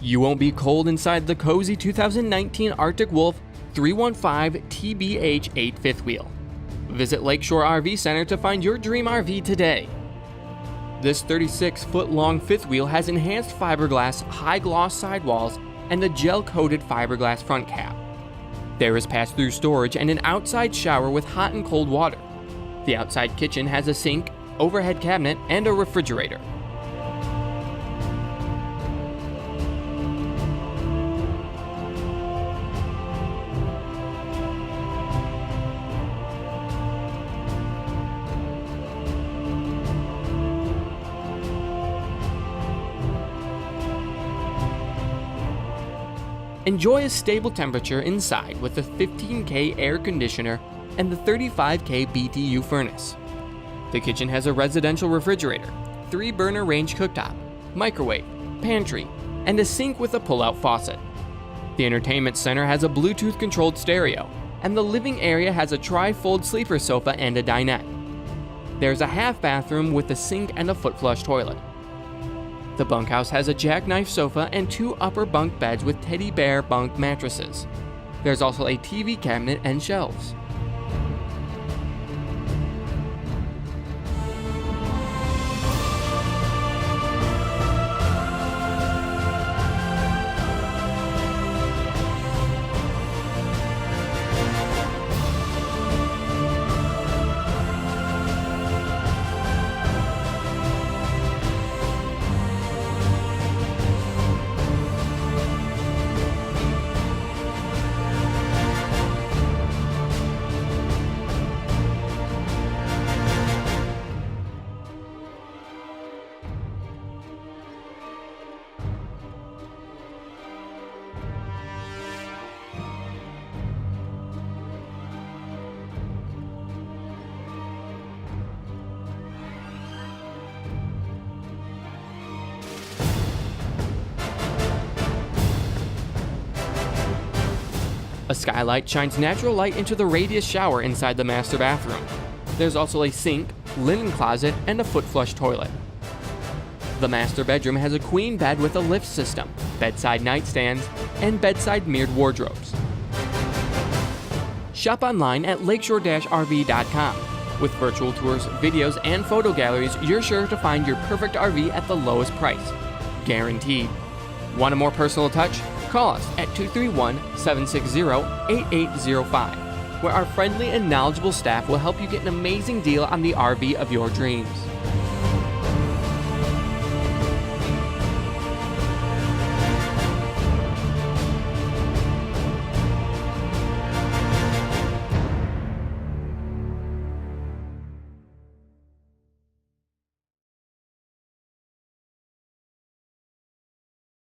You won't be cold inside the cozy 2019 Arctic Wolf 315 TBH 8 fifth wheel. Visit Lakeshore RV Center to find your dream RV today. This 36-foot-long fifth wheel has enhanced fiberglass high-gloss sidewalls and a gel-coated fiberglass front cap. There is pass-through storage and an outside shower with hot and cold water. The outside kitchen has a sink, overhead cabinet, and a refrigerator. Enjoy a stable temperature inside with the 15K air conditioner and the 35K BTU furnace. The kitchen has a residential refrigerator, 3-burner range cooktop, microwave, pantry, and a sink with a pull-out faucet. The entertainment center has a Bluetooth-controlled stereo, and the living area has a tri-fold sleeper sofa and a dinette. There's a half bathroom with a sink and a foot-flush toilet. The bunkhouse has a jackknife sofa and 2 upper bunk beds with teddy bear bunk mattresses. There's also a TV cabinet and shelves. A skylight shines natural light into the radius shower inside the master bathroom. There's also a sink, linen closet, and a foot-flush toilet. The master bedroom has a queen bed with a lift system, bedside nightstands, and bedside mirrored wardrobes. Shop online at lakeshore-rv.com. With virtual tours, videos, and photo galleries, you're sure to find your perfect RV at the lowest price. Guaranteed. Want a more personal touch? Call us at 231-760-8805, where our friendly and knowledgeable staff will help you get an amazing deal on the RV of your dreams.